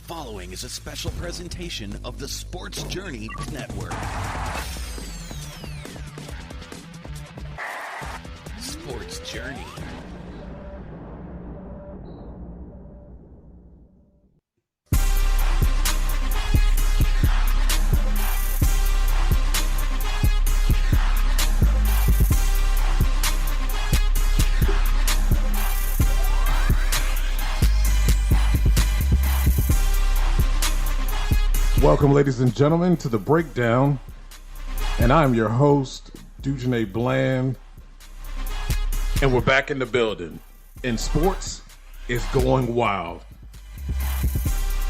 following is a special presentation of the Sports Journey Network. Sports Journey. Welcome, ladies and gentlemen, to The Breakdown, and I'm your host, Dujunnea Bland, and we're back in the building, and sports is going wild.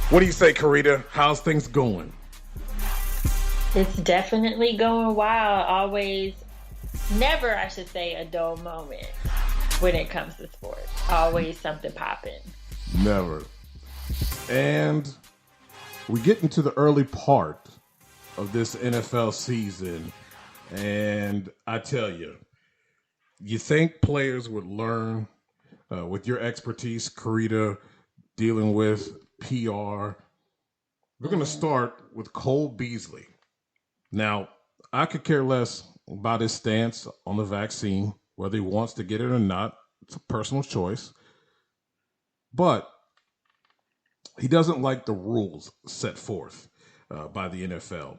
What do you say, Carita? How's things going? It's definitely going wild. Always, never, I should say, a dull moment when it comes to sports. Always something popping. Never. And we get into the early part of this NFL season, and I tell you, you think players would learn with your expertise, Carita, dealing with PR. We're going to start with Cole Beasley. Now, I could care less about his stance on the vaccine, whether he wants to get it or not. It's a personal choice. But he doesn't like the rules set forth by the NFL.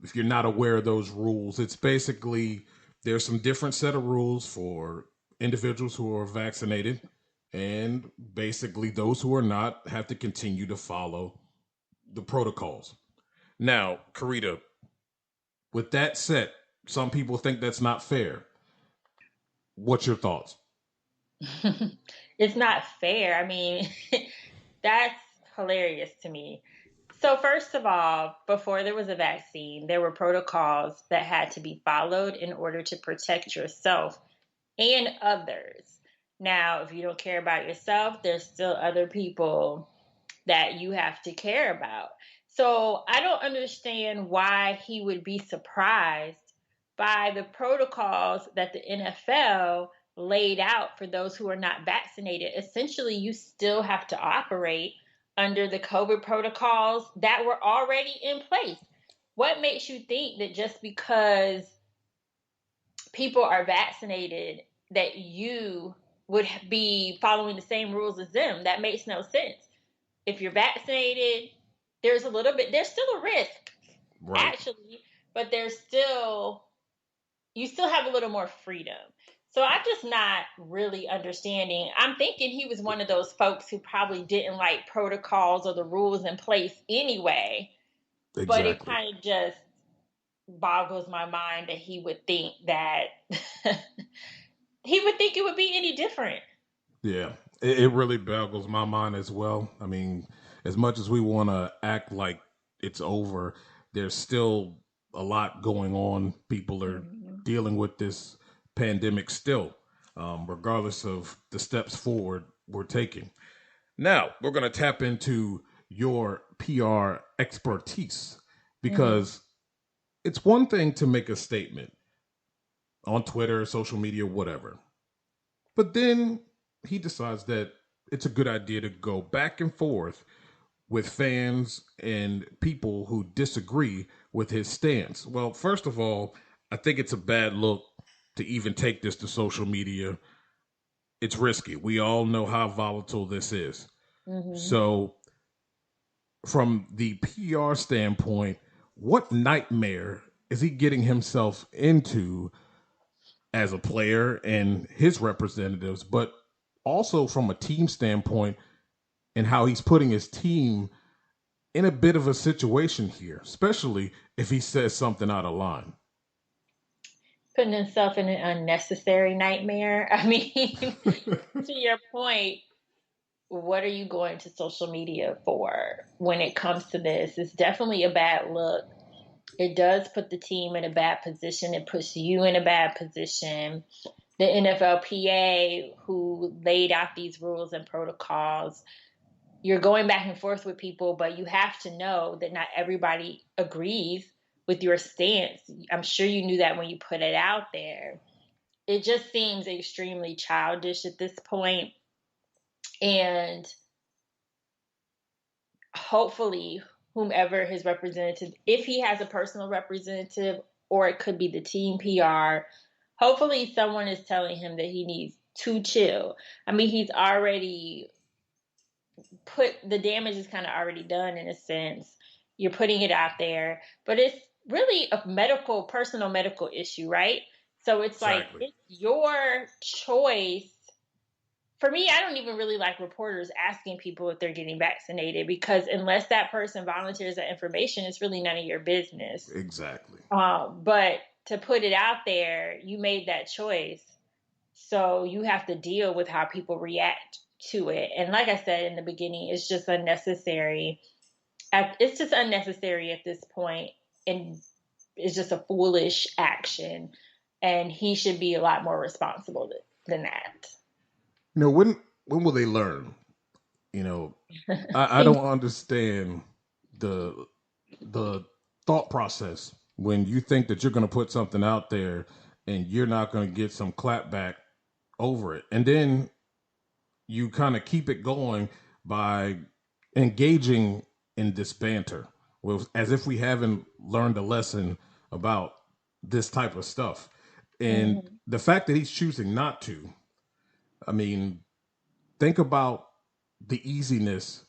If you're not aware of those rules, it's basically there's some different set of rules for individuals who are vaccinated, and basically those who are not have to continue to follow the protocols. Now, Carita, with that said, some people think that's not fair. What's your thoughts? It's not fair. I mean, that's hilarious to me. So first of all, before there was a vaccine, there were protocols that had to be followed in order to protect yourself and others. Now, if you don't care about yourself, there's still other people that you have to care about. So I don't understand why he would be surprised by the protocols that the NFL laid out for those who are not vaccinated. Essentially, you still have to operate under the COVID protocols that were already in place. What makes you think that just because people are vaccinated that you would be following the same rules as them? That makes no sense. If you're vaccinated, there's still a risk, right, actually, but you still have a little more freedom. So I'm just not really understanding. I'm thinking he was one of those folks who probably didn't like protocols or the rules in place anyway. Exactly. But it kind of just boggles my mind that he would think that it would be any different. Yeah, it really boggles my mind as well. I mean, as much as we want to act like it's over, there's still a lot going on. People are dealing with this pandemic still, regardless of the steps forward we're taking. Now, we're going to tap into your PR expertise, because it's one thing to make a statement on Twitter, social media, whatever. But then he decides that it's a good idea to go back and forth with fans and people who disagree with his stance. Well, first of all, I think it's a bad look to even take this to social media. It's risky. We all know how volatile this is. So from the PR standpoint, what nightmare is he getting himself into as a player and his representatives, but also from a team standpoint and how he's putting his team in a bit of a situation here, especially if he says something out of line? Putting himself in an unnecessary nightmare. I mean, to your point, what are you going to social media for when it comes to this? It's definitely a bad look. It does put the team in a bad position. It puts you in a bad position. The NFLPA, who laid out these rules and protocols, you're going back and forth with people, but you have to know that not everybody agrees with your stance. I'm sure you knew that when you put it out there. It just seems extremely childish at this point. And hopefully whomever his representative, if he has a personal representative, or it could be the team PR, hopefully someone is telling him that he needs to chill. I mean, he's already the damage is kind of already done in a sense. You're putting it out there, but it's really a personal medical issue, right? So it's Exactly. like, it's your choice. For me, I don't even really like reporters asking people if they're getting vaccinated, because unless that person volunteers that information, it's really none of your business. Exactly. But to put it out there, you made that choice. So you have to deal with how people react to it. And like I said in the beginning, it's just unnecessary. It's just unnecessary at this point, and it's just a foolish action. And he should be a lot more responsible than that. When will they learn? I don't understand the thought process when you think that you're going to put something out there and you're not going to get some clapback over it, and then you kind of keep it going by engaging in this banter, as if we haven't learned a lesson about this type of stuff. And the fact that he's choosing not to, I mean, think about the easiness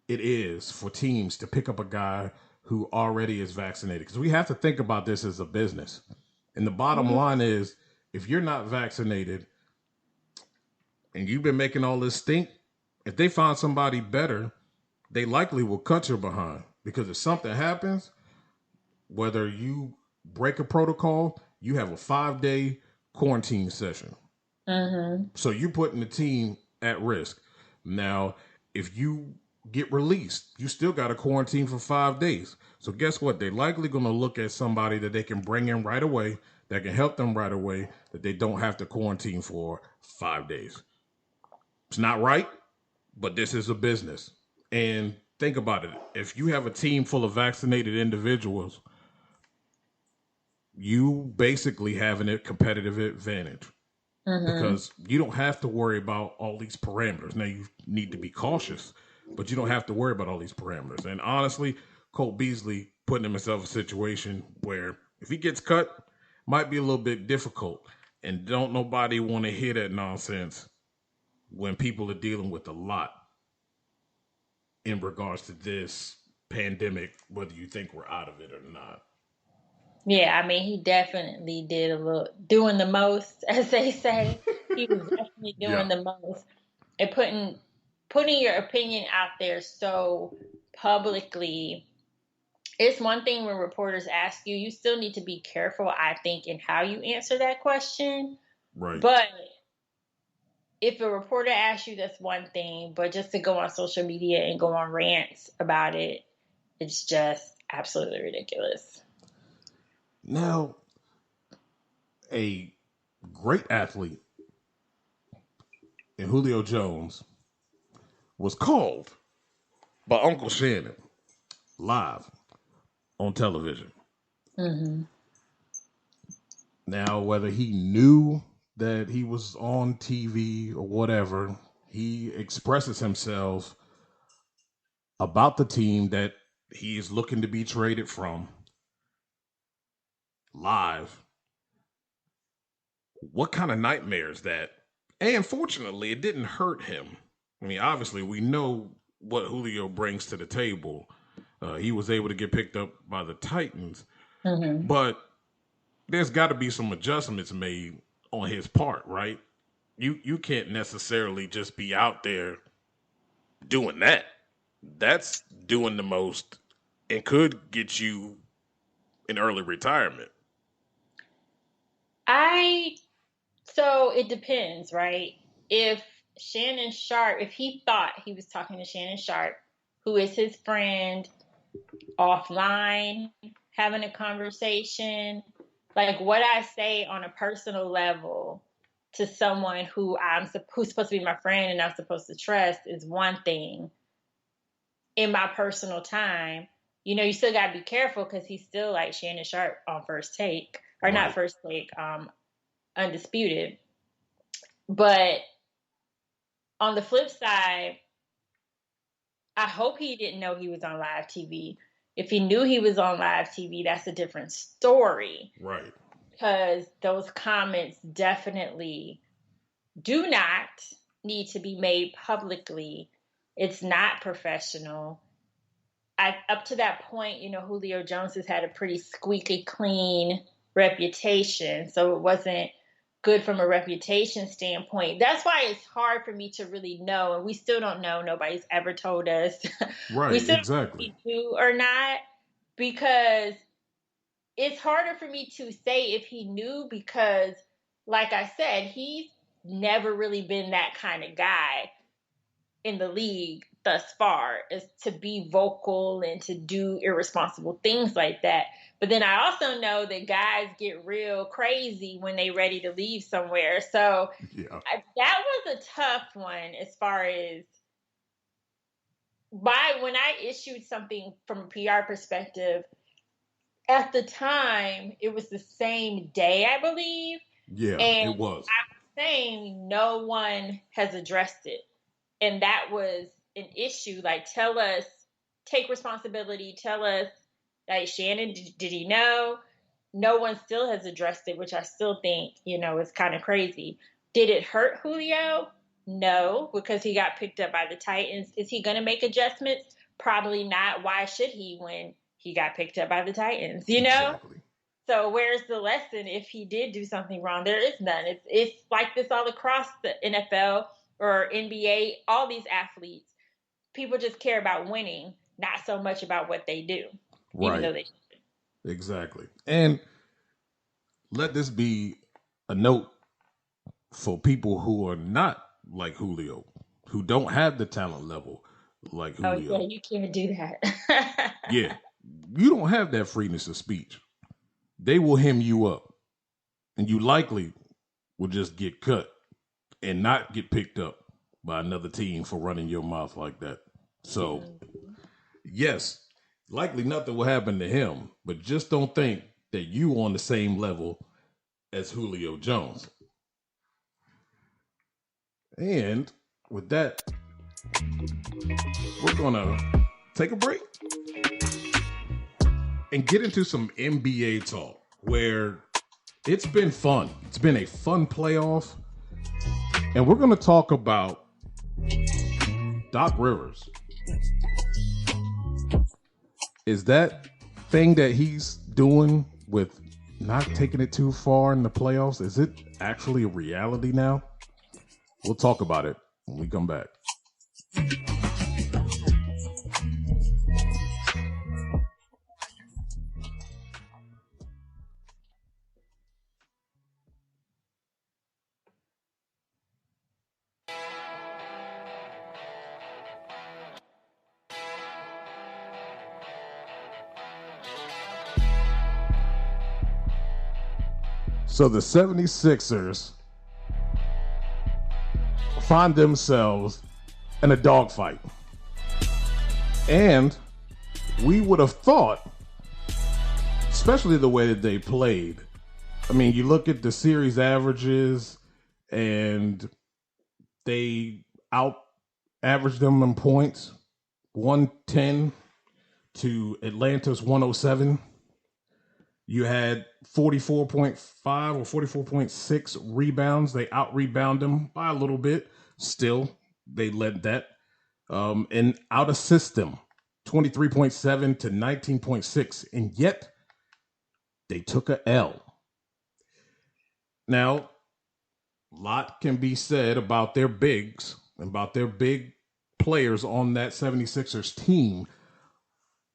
it is for teams to pick up a guy who already is vaccinated. Because we have to think about this as a business. And the bottom line is, if you're not vaccinated and you've been making all this stink, if they find somebody better, they likely will cut your behind. Because if something happens, whether you break a protocol, you have a 5-day quarantine session. So you're putting the team at risk. Now, if you get released, you still got to quarantine for 5 days. So guess what? They're likely going to look at somebody that they can bring in right away, that can help them right away, that they don't have to quarantine for 5 days. It's not right, but this is a business. And think about it. If you have a team full of vaccinated individuals, you basically have a competitive advantage. Because you don't have to worry about all these parameters. Now, you need to be cautious, but you don't have to worry about all these parameters. And honestly, Colt Beasley putting himself in a situation where if he gets cut, might be a little bit difficult. And don't nobody want to hear that nonsense when people are dealing with a lot in regards to this pandemic, whether you think we're out of it or not. Yeah, I mean, he definitely did doing the most, as they say. He was definitely doing the most. And putting your opinion out there so publicly. It's one thing when reporters ask you still need to be careful, I think, in how you answer that question. Right. But if a reporter asks you, that's one thing. But just to go on social media and go on rants about it, it's just absolutely ridiculous. Now, a great athlete in Julio Jones was called by Uncle Shannon live on television. Now, whether he knew that he was on TV or whatever, he expresses himself about the team that he is looking to be traded from live. What kind of nightmare is that? And fortunately, it didn't hurt him. I mean, obviously, we know what Julio brings to the table. He was able to get picked up by the Titans, but there's got to be some adjustments made on his part, right? You can't necessarily just be out there doing that. That's doing the most and could get you in early retirement. So it depends, right? If Shannon Sharp, if he thought he was talking to Shannon Sharp, who is his friend, offline, having a conversation, like what I say on a personal level to someone who's supposed to be my friend and I'm supposed to trust is one thing. In my personal time, you still got to be careful because he's still like Shannon Sharp on First Take, or not First Take, Undisputed. But on the flip side, I hope he didn't know he was on live TV. If he knew he was on live TV, that's a different story. Right. Because those comments definitely do not need to be made publicly. It's not professional. Up to that point, Julio Jones has had a pretty squeaky clean reputation. So it wasn't good from a reputation standpoint. That's why it's hard for me to really know. And we still don't know. Nobody's ever told us. Right, we still exactly. don't know if he knew or not, because it's harder for me to say if he knew, because, like I said, he's never really been that kind of guy in the league thus far, is to be vocal and to do irresponsible things like that. But then I also know that guys get real crazy when they're ready to leave somewhere. So that was a tough one as far as when I issued something from a PR perspective. At the time, it was the same day, I believe. Yeah, and it was. I'm saying no one has addressed it. And that was an issue. Like, tell us, take responsibility. Tell us, like, Shannon, did he know? No one still has addressed it, which I still think, is kind of crazy. Did it hurt Julio? No, because he got picked up by the Titans. Is he going to make adjustments? Probably not. Why should he when he got picked up by the Titans, Exactly. So where's the lesson if he did do something wrong? There is none. It's like this all across the NFL or NBA, all these athletes. People just care about winning, not so much about what they do. Right. Even though they should. Exactly. And let this be a note for people who are not like Julio, who don't have the talent level like Julio. Oh, yeah, you can't do that. Yeah. You don't have that freeness of speech. They will hem you up, and you likely will just get cut and not get picked up by another team for running your mouth like that. So, yes, likely nothing will happen to him, but just don't think that you on the same level as Julio Jones. And with that, we're going to take a break and get into some NBA talk, where it's been fun. It's been a fun playoff. And we're going to talk about Doc Rivers. Is that thing that he's doing with not taking it too far in the playoffs, is it actually a reality now? We'll talk about it when we come back. So the 76ers find themselves in a dogfight. And we would have thought, especially the way that they played, I mean, you look at the series averages and they out-averaged them in points, 110 to Atlanta's 107. You had 44.5 or 44.6 rebounds. They out-rebound them by a little bit. Still, they led that. And out-assist them, 23.7 to 19.6. And yet, they took a L. Now, a lot can be said about their bigs, about their big players on that 76ers team.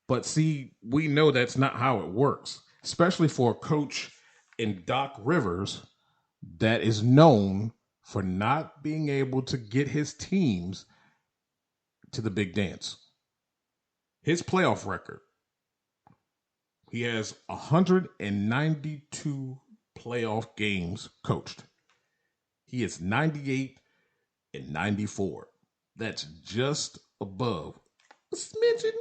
But see, we know that's not how it works, especially for a coach in Doc Rivers that is known for not being able to get his teams to the big dance. His playoff record, he has 192 playoff games coached. He is 98-94. That's just above, a smidgen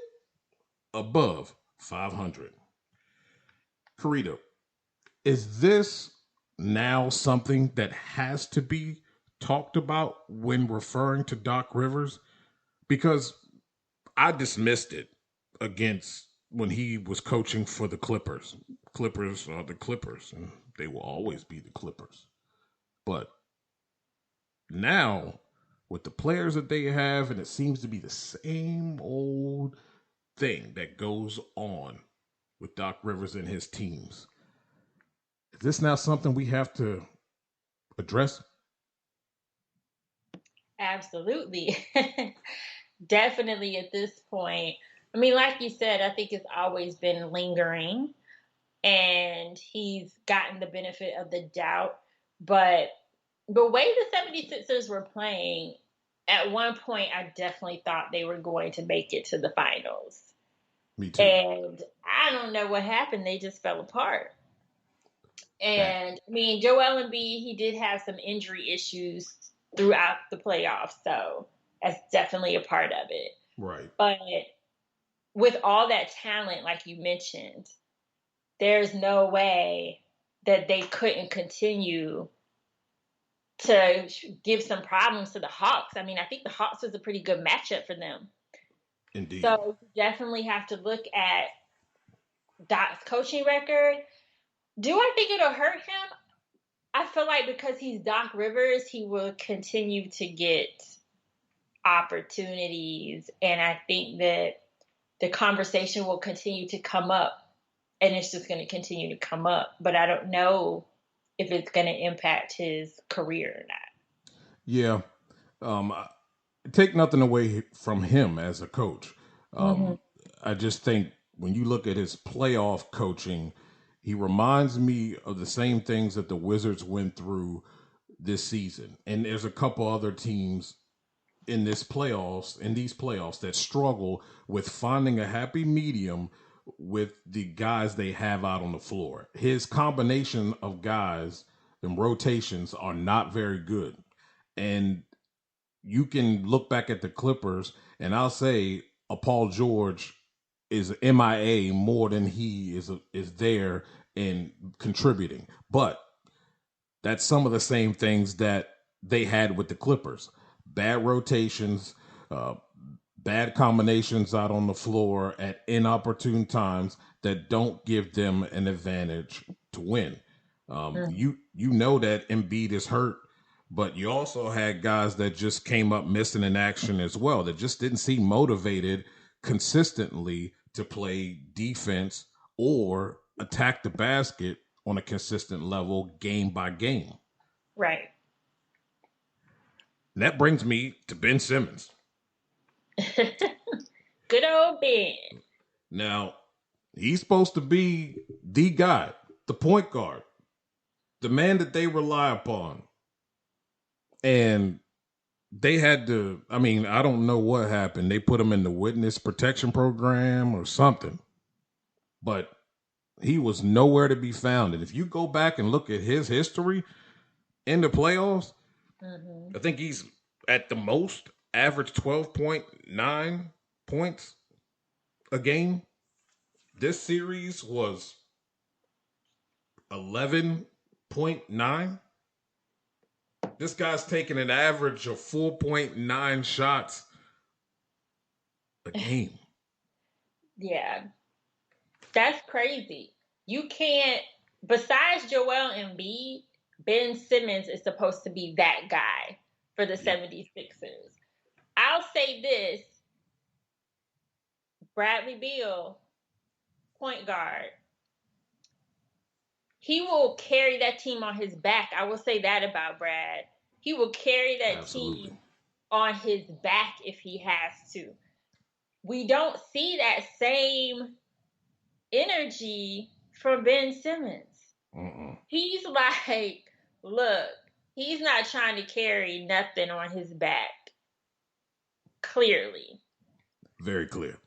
above 500. Carita, is this now something that has to be talked about when referring to Doc Rivers? Because I dismissed it against when he was coaching for the Clippers. Clippers are the Clippers, and they will always be the Clippers. But now, with the players that they have, and it seems to be the same old thing that goes on with Doc Rivers and his teams. Is this now something we have to address? Absolutely. Definitely at this point. I mean, like you said, I think it's always been lingering and he's gotten the benefit of the doubt. But the way the 76ers were playing, at one point, I definitely thought they were going to make it to the finals. Me too. And I don't know what happened. They just fell apart. And I mean, Joel Embiid, he did have some injury issues throughout the playoffs. So that's definitely a part of it. Right. But with all that talent, like you mentioned, there's no way that they couldn't continue to give some problems to the Hawks. I mean, I think the Hawks was a pretty good matchup for them. Indeed. So you definitely have to look at Doc's coaching record. Do I think it'll hurt him? I feel like because he's Doc Rivers, he will continue to get opportunities. And I think that the conversation will continue to come up. And it's just going to continue to come up. But I don't know if it's going to impact his career or not. Yeah. Take nothing away from him as a coach. I just think when you look at his playoff coaching, he reminds me of the same things that the Wizards went through this season. And there's a couple other teams in these playoffs that struggle with finding a happy medium with the guys they have out on the floor. His combination of guys and rotations are not very good. And you can look back at the Clippers, and I'll say a Paul George is MIA more than he is there and contributing. But that's some of the same things that they had with the Clippers. Bad rotations, bad combinations out on the floor at inopportune times that don't give them an advantage to win. You know that Embiid is hurt, but you also had guys that just came up missing in action as well, that just didn't seem motivated consistently to play defense or attack the basket on a consistent level game by game. Right. And that brings me to Ben Simmons. Good old Ben. Now, he's supposed to be the guy, the point guard, the man that they rely upon. And they had to, I mean, I don't know what happened. They put him in the witness protection program or something. But he was nowhere to be found. And if you go back and look at his history in the playoffs, I think he's at the most averaged 12.9 points a game. This series was 11.9. This guy's taking an average of 4.9 shots a game. Yeah. That's crazy. You can't, besides Joel Embiid, Ben Simmons is supposed to be that guy for the 76ers. I'll say this. Bradley Beal, point guard, he will carry that team on his back. I will say that about Brad. He will carry that team on his back if he has to. We don't see that same energy from Ben Simmons. He's like, look, he's not trying to carry nothing on his back. Clearly. Very clear.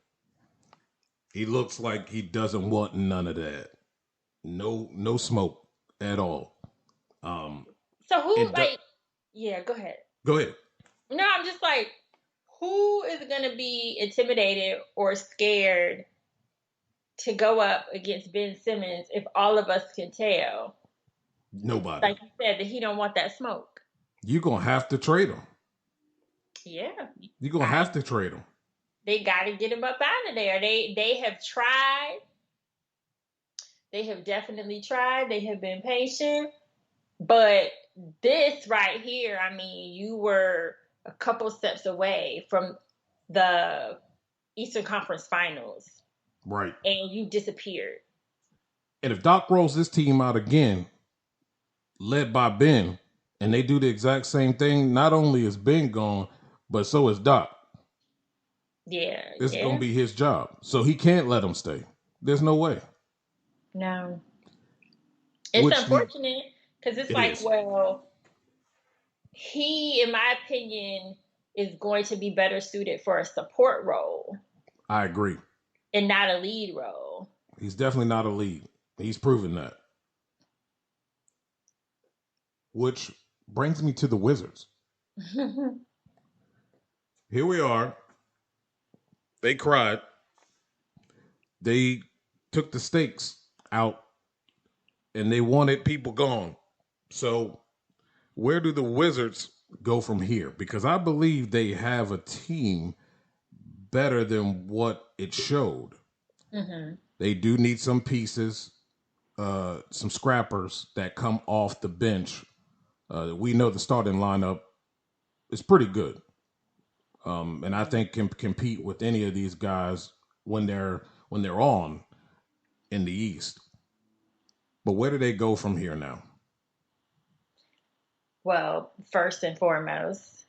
He looks like he doesn't want none of that. No smoke at all. So who, yeah, go ahead. Go ahead. No, I'm just like, who is going to be intimidated or scared to go up against Ben Simmons if all of us can tell? Nobody. Like you said, that he don't want that smoke. You're going to have to trade him. Yeah. You're going to have to trade him. They got to get him up out of there. They have tried. They have definitely tried. They have been patient. But this right here, I mean, you were a couple steps away from the Eastern Conference Finals. Right. And you disappeared. And if Doc rolls this team out again, led by Ben, and they do the exact same thing, not only is Ben gone, but so is Doc. Yeah. It's going to be his job. So he can't let him stay. There's no way. No. It's unfortunate because it's like, well, he, in my opinion, is going to be better suited for a support role. I agree. And not a lead role. He's definitely not a lead. He's proven that. Which brings me to the Wizards. Here we are. They cried. They took the stakes out and they wanted people gone. So where do the Wizards go from here? Because I believe they have a team better than what it showed. Mm-hmm. They do need some pieces, some scrappers that come off the bench. We know the starting lineup is pretty good. And I think can compete with any of these guys when they're on in the East. But where do they go from here now? Well, first and foremost,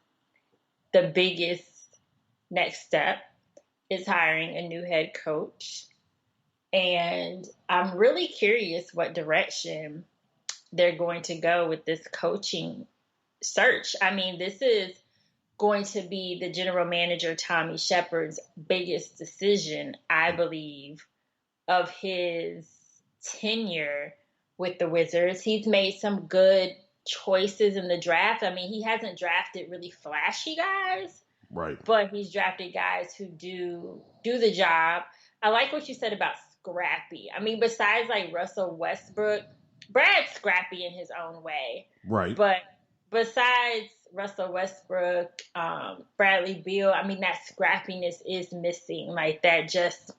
the biggest next step is hiring a new head coach. And I'm really curious what direction they're going to go with this coaching search. I mean, this is going to be the general manager, Tommy Shepard's biggest decision, I believe, of his tenure with the Wizards. He's made some good choices in the draft. I mean, he hasn't drafted really flashy guys, right? But he's drafted guys who do the job. I like what you said about scrappy. I mean, besides like Russell Westbrook, Brad's scrappy in his own way, right? But besides Russell Westbrook, Bradley Beal, I mean, that scrappiness is missing. Like that, just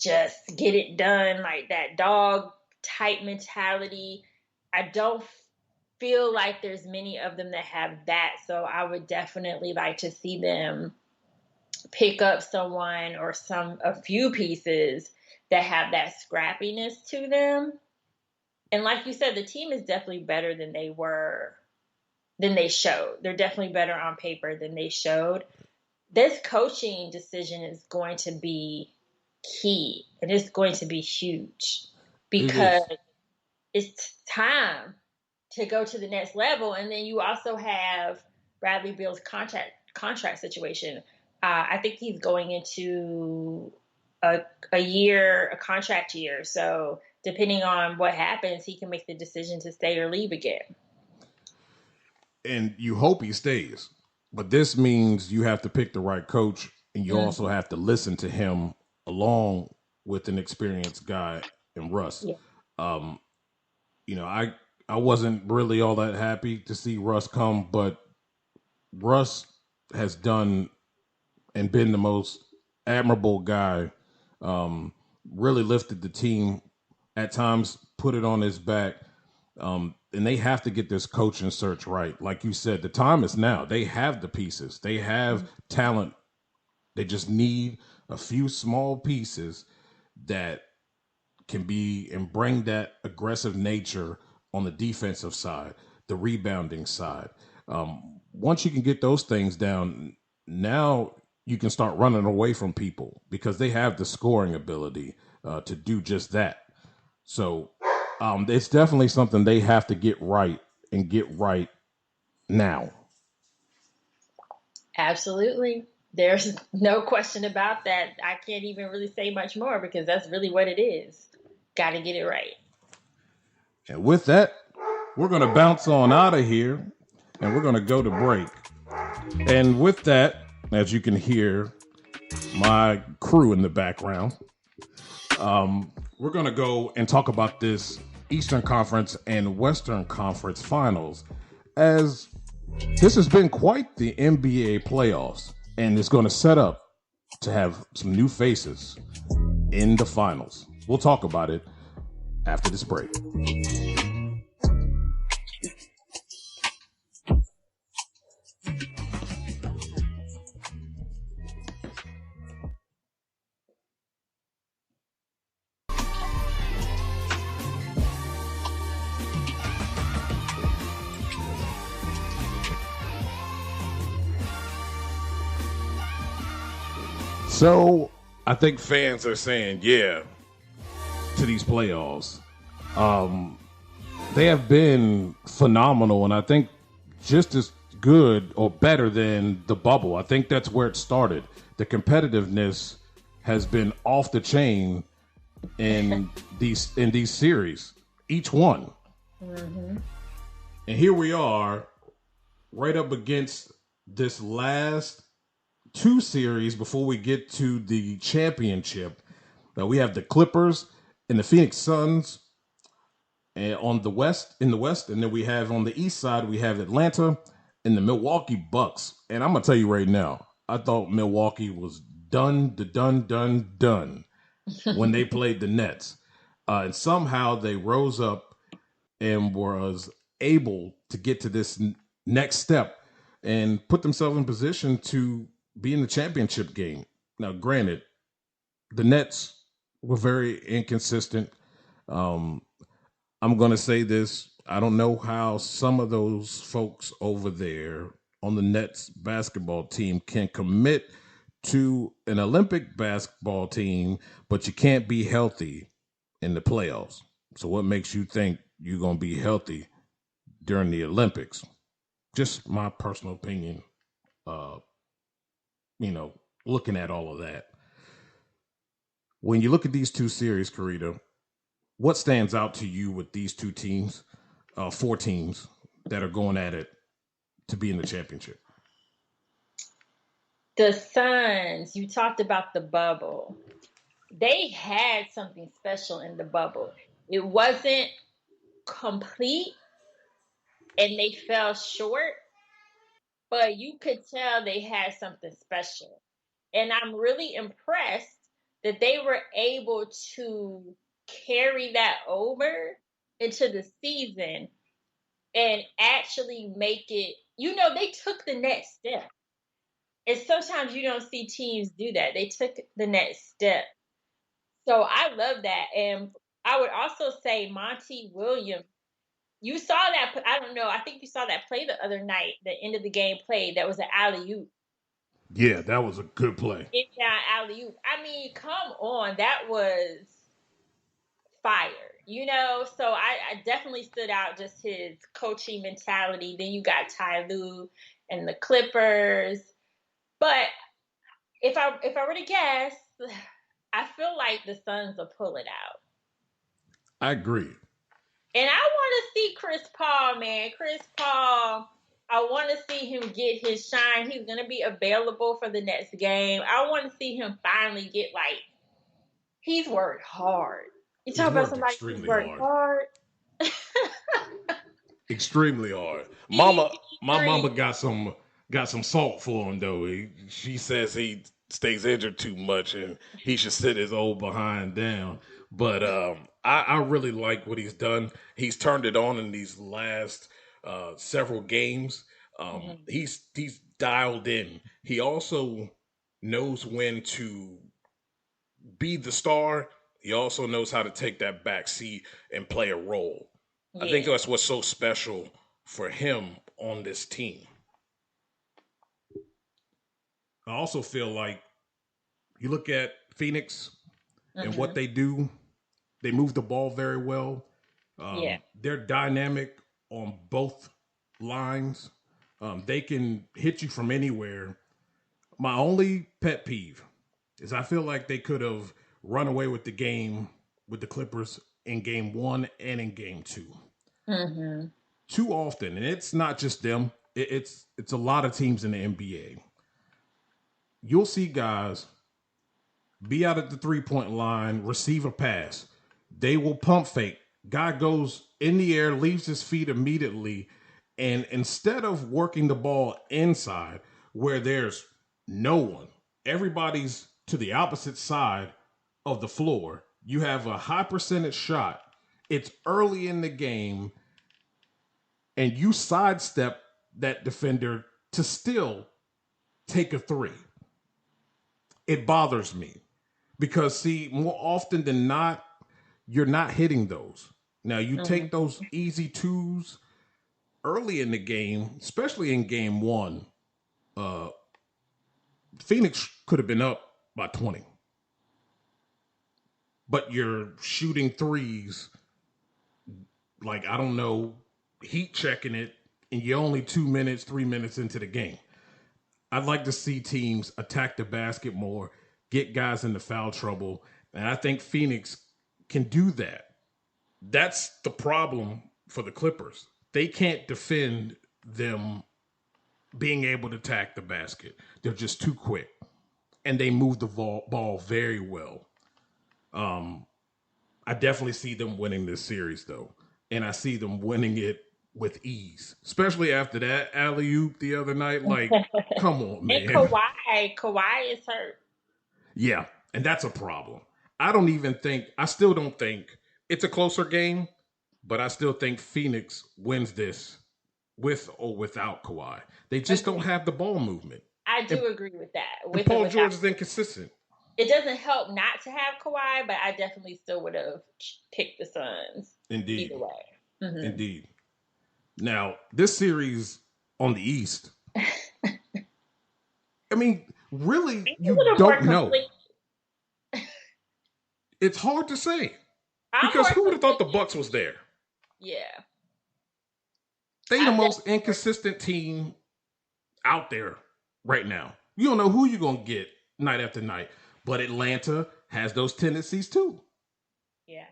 get it done, like that dog type mentality. I don't feel like there's many of them that have that. So I would definitely like to see them pick up someone or a few pieces that have that scrappiness to them. And like you said, the team is definitely better than they showed. They're definitely better on paper than they showed. This coaching decision is going to be key. And it's going to be huge because it's time to go to the next level. And then you also have Bradley Beal's contract situation. I think he's going into a contract year. So depending on what happens, he can make the decision to stay or leave again. And you hope he stays. But this means you have to pick the right coach, and you also have to listen to him along with an experienced guy in Russ. Yeah. I wasn't really all that happy to see Russ come, but Russ has done and been the most admirable guy, really lifted the team, at times put it on his back. And they have to get this coaching search right. Like you said, the time is now. They have the pieces. They have talent. They just need a few small pieces that can be and bring that aggressive nature on the defensive side, the rebounding side. Once you can get those things down, now you can start running away from people because they have the scoring ability to do just that. So it's definitely something they have to get right and get right now. Absolutely. There's no question about that. I can't even really say much more because that's really what it is. Got to get it right. And with that, we're going to bounce on out of here and we're going to go to break. And with that, as you can hear, my crew in the background, we're going to go and talk about this Eastern Conference and Western Conference Finals, as this has been quite the NBA playoffs. and it's going to set up to have some new faces in the finals. We'll talk about it after this break. So I think fans are saying, yeah, to these playoffs. They have been phenomenal, and I think just as good or better than the bubble. I think that's where it started. The competitiveness has been off the chain in these series, each one. Mm-hmm. And here we are, right up against this last two series before we get to the championship. Now we have the Clippers and the Phoenix Suns and in the West, and then we have on the East side, we have Atlanta and the Milwaukee Bucks. And I'm gonna tell you right now, I thought Milwaukee was done when they played the Nets, and somehow they rose up and was able to get to this next step and put themselves in position to be in the championship game. Now, granted, the Nets were very inconsistent. I'm going to say this. I don't know how some of those folks over there on the Nets basketball team can commit to an Olympic basketball team, but you can't be healthy in the playoffs. So what makes you think you're going to be healthy during the Olympics? Just my personal opinion, looking at all of that. When you look at these two series, Carita, what stands out to you with these two teams, four teams that are going at it to be in the championship? The Suns, you talked about the bubble. They had something special in the bubble. It wasn't complete, and they fell short, but you could tell they had something special. And I'm really impressed that they were able to carry that over into the season and actually make it, they took the next step. And sometimes you don't see teams do that. They took the next step. So I love that. And I would also say Monty Williams, you saw that, I don't know, I think you saw that play the other night, the end of the game play, that was an alley-oop. Yeah, that was a good play. Yeah, alley-oop. I mean, come on, that was fire, So I definitely stood out, just his coaching mentality. Then you got Ty Lue and the Clippers. But if I were to guess, I feel like the Suns will pull it out. I agree. And I want to see Chris Paul, man. Chris Paul, I want to see him get his shine. He's going to be available for the next game. I want to see him finally get, he's worked hard. You talk about somebody who's worked hard. Extremely hard. My mama got some salt for him, though. She says he stays injured too much and he should sit his old behind down. But I really like what he's done. He's turned it on in these last several games. He's dialed in. He also knows when to be the star. He also knows how to take that back seat and play a role. Yeah. I think that's what's so special for him on this team. I also feel like you look at Phoenix and what they do. They move the ball very well. They're dynamic on both lines. They can hit you from anywhere. My only pet peeve is I feel like they could have run away with the game with the Clippers in game 1 and in game 2. Mm-hmm. Too often, and it's not just them. It's a lot of teams in the NBA. You'll see guys be out at the 3-point line, receive a pass. They will pump fake. Guy goes in the air, leaves his feet immediately, and instead of working the ball inside where there's No one. Everybody's to the opposite side of the floor. You have a high percentage shot. It's early in the game, and you sidestep that defender to still take a three. It bothers me because, see, more often than not, you're not hitting those. Now, you take those easy twos early in the game, especially in game one. Phoenix could have been up by 20. But you're shooting threes, like, I don't know, heat checking it, and you're only 2 minutes, 3 minutes into the game. I'd like to see teams attack the basket more, get guys into foul trouble, and I think Phoenix can do that. That's the problem for the Clippers. They can't defend them being able to attack the basket. They're just too quick, and they move the ball very well. I definitely see them winning this series, though, and I see them winning it with ease, especially after that alley-oop the other night. Like, come on, man. And Kawhi is hurt. Yeah, and that's a problem. I still don't think it's a closer game, but I still think Phoenix wins this with or without Kawhi. They just don't have the ball movement. I do agree with that. And Paul George is inconsistent. It doesn't help not to have Kawhi, but I definitely still would have picked the Suns. Indeed. Either way. Mm-hmm. Indeed. Now, this series on the East, I mean, really, you don't know. It's hard to say. Because who would have thought the Bucks was there? Yeah. They the most inconsistent team out there right now. You don't know who you're going to get night after night. But Atlanta has those tendencies too. Yeah.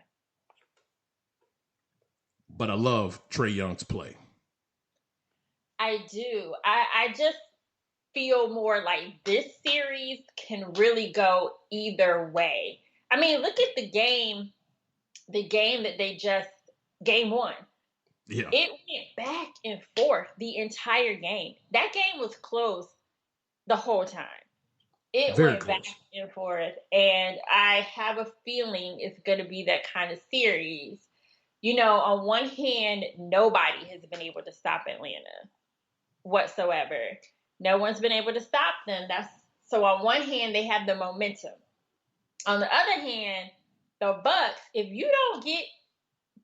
But I love Trae Young's play. I do. I just feel more like this series can really go either way. I mean, look at the game that they just, game one. Yeah. It went back and forth the entire game. That game was close the whole time. It Very went close. Back and forth, and I have a feeling it's going to be that kind of series. You know, on one hand, nobody has been able to stop Atlanta whatsoever. No one's been able to stop them. So on one hand, they have the momentum. On the other hand, the Bucks, if you don't get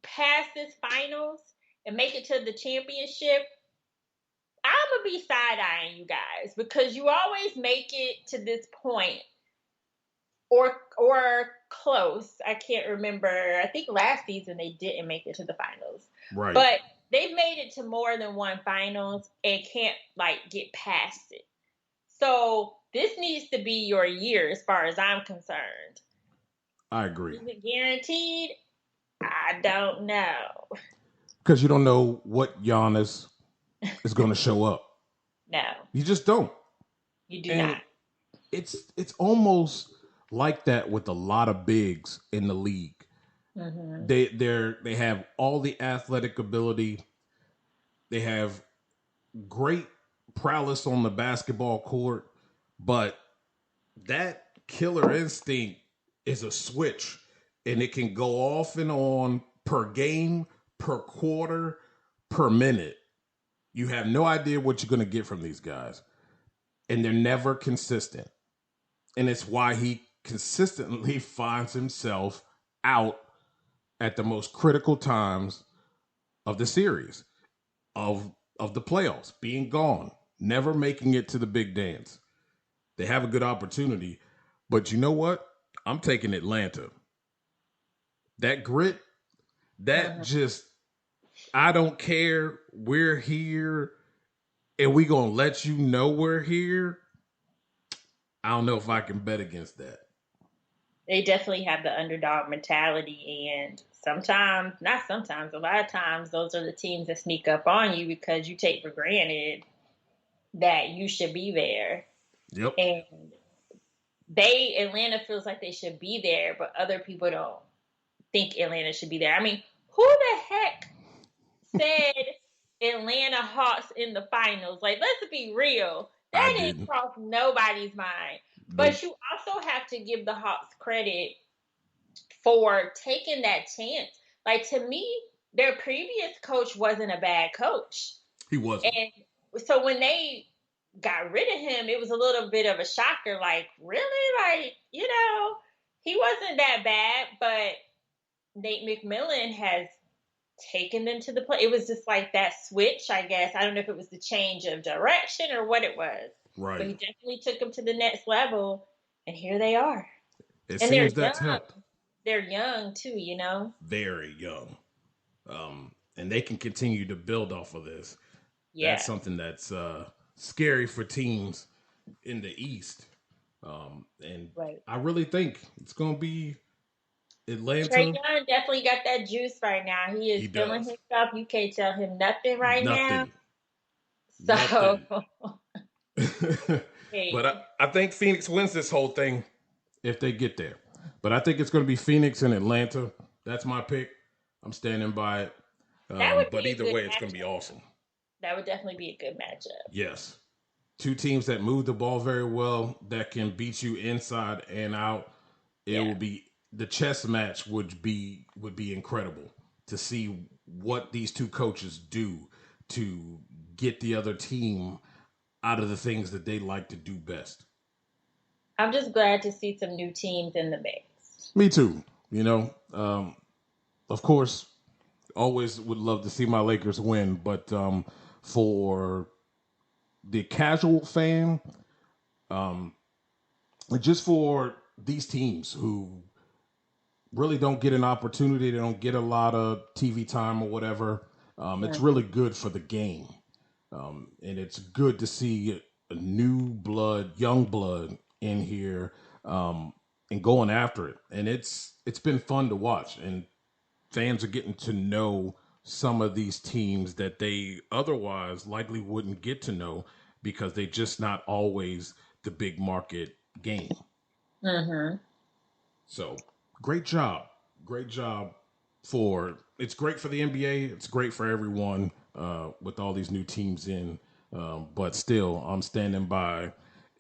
past this finals and make it to the championship, I'm going to be side-eyeing you guys because you always make it to this point or close. I can't remember. I think last season they didn't make it to the finals. Right. But they've made it to more than one finals and can't, get past it. So this needs to be your year as far as I'm concerned. I agree. Is it guaranteed? I don't know. Because you don't know what Giannis is going to show up. No. You just don't. You do not. It's almost like that with a lot of bigs in the league. Mm-hmm. They have all the athletic ability. They have great prowess on the basketball court, but that killer instinct is a switch, and it can go off and on per game, per quarter, per minute. You have no idea what you're going to get from these guys, and they're never consistent. And it's why he consistently finds himself out at the most critical times of the series, of the playoffs, being gone, never making it to the big dance. They have a good opportunity, but you know what? I'm taking Atlanta. That grit, that just, I don't care, we're here, and we gonna let you know we're here. I don't know if I can bet against that. They definitely have the underdog mentality, and a lot of times, those are the teams that sneak up on you because you take for granted that you should be there. Yep. And Atlanta feels like they should be there, but other people don't think Atlanta should be there. I mean, who the heck said Atlanta Hawks in the finals? Like, let's be real. That I didn't didn't. cross nobody's mind. Nope. But you also have to give the Hawks credit for taking that chance. Like, to me, their previous coach wasn't a bad coach. He wasn't. And so when they got rid of him, it was a little bit of a shocker. Like, really? Like, he wasn't that bad, but Nate McMillan has taken them to the play. It was just like that switch, I guess. I don't know if it was the change of direction or what it was. Right. But he definitely took them to the next level, and here they are. It and seems they're that's young. helped. They're young too, Very young. And they can continue to build off of this. Yeah. That's something that's scary for teams in the East. And Right. I really think it's going to be Atlanta. Trae Young definitely got that juice right now. He is feeling himself. You can't tell him nothing right now. So, But I think Phoenix wins this whole thing if they get there. But I think it's going to be Phoenix and Atlanta. That's my pick. I'm standing by it. But either way, it's going to be awesome. That would definitely be a good matchup. Yes. Two teams that move the ball very well, that can beat you inside and out. It will be the chess match would be incredible to see what these two coaches do to get the other team out of the things that they like to do best. I'm just glad to see some new teams in the mix. Me too. Of course, always would love to see my Lakers win, but for the casual fan, just for these teams who really don't get an opportunity, they don't get a lot of TV time or whatever, it's really good for the game. And it's good to see a new blood, young blood in here and going after it. And it's been fun to watch. And fans are getting to know some of these teams that they otherwise likely wouldn't get to know because they're just not always the big market game. Mm-hmm. So great job. Great job it's great for the NBA. It's great for everyone with all these new teams in. But still, I'm standing by.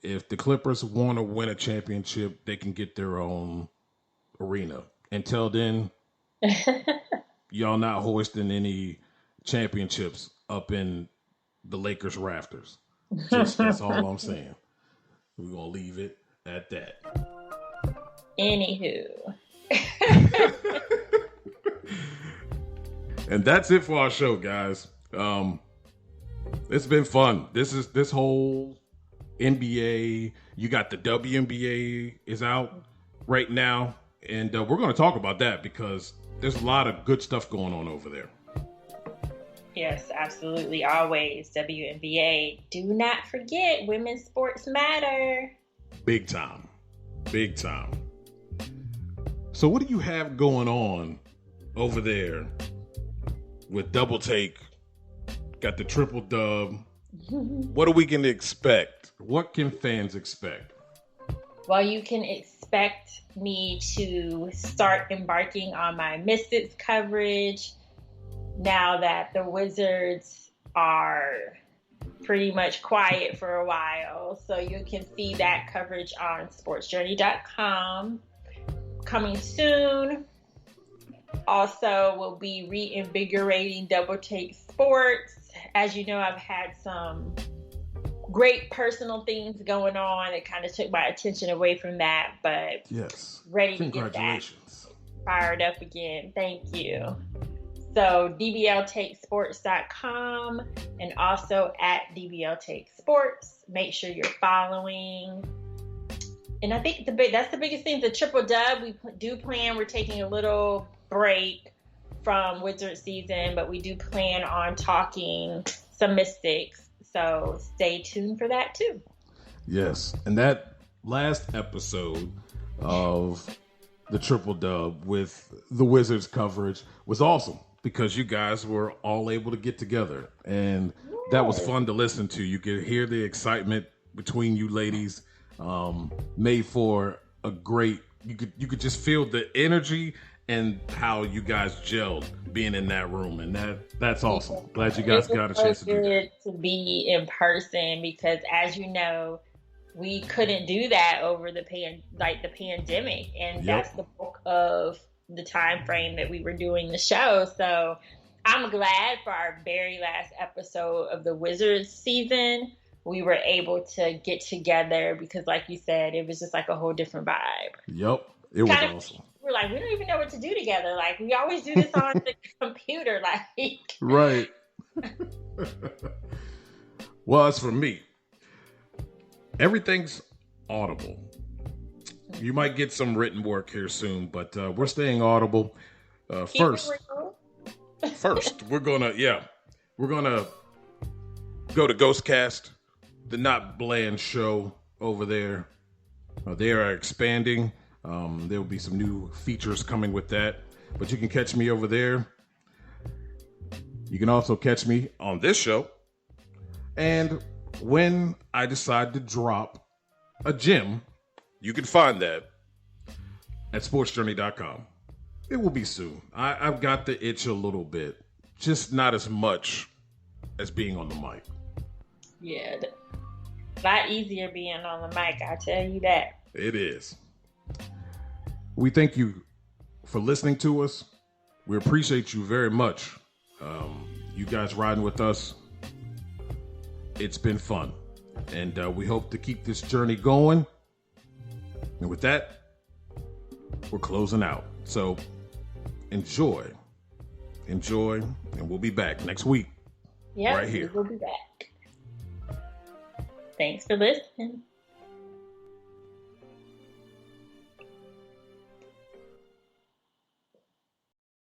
If the Clippers want to win a championship, they can get their own arena. Until then, y'all not hoisting any championships up in the Lakers rafters. That's all I'm saying. We're going to leave it at that. Anywho. And that's it for our show, guys. It's been fun. This whole NBA, you got the WNBA is out right now. And we're going to talk about that because there's a lot of good stuff going on over there. Yes, absolutely. Always. WNBA. Do not forget, women's sports matter. Big time. Big time. So what do you have going on over there with Double Take? Got the triple dub. What are we going to expect? What can fans expect? Well, you can expect me to start embarking on my Mystics coverage now that the Wizards are pretty much quiet for a while. So you can see that coverage on sportsjourney.com coming soon. Also, we'll be reinvigorating Double Take Sports. As you know, I've had some great personal things going on. It kind of took my attention away from that, but yes, ready to get that fired up again. Thank you. So dbltakesports.com and also at dbltakesports. Make sure you're following. And I think that's the biggest thing. The triple dub, we do plan. We're taking a little break from Wizard season, but we do plan on talking some Mystics. So stay tuned for that too. Yes. And that last episode of the triple dub with the Wizards coverage was awesome because you guys were all able to get together. And that was fun to listen to. You could hear the excitement between you ladies. Made for a great, you could just feel the energy and how you guys gelled being in that room, and that's awesome. Glad you guys got a chance to do that. It was so good to be in person because, as you know, we couldn't do that over the pandemic, and that's the bulk of the time frame that we were doing the show. So I'm glad for our very last episode of the Wizards season, we were able to get together because, like you said, it was just like a whole different vibe. Yep, it was awesome. We're like, we don't even know what to do together. Like, we always do this on the computer. Like, right. Well, as for me, everything's audible. You might get some written work here soon, but we're staying audible. First, we're gonna go to Ghostcast, the Not Bland show over there. They are expanding. There will be some new features coming with that, but you can catch me over there. You can also catch me on this show. And when I decide to drop a gem, you can find that at sportsjourney.com. It will be soon. I've got the itch a little bit, just not as much as being on the mic. Yeah, a lot easier being on the mic, I tell you that. It is. We thank you for listening to us. We appreciate you very much. You guys riding with us. It's been fun. And we hope to keep this journey going. And with that, we're closing out. So enjoy, and we'll be back next week. Yeah, right here. We'll be back. Thanks for listening.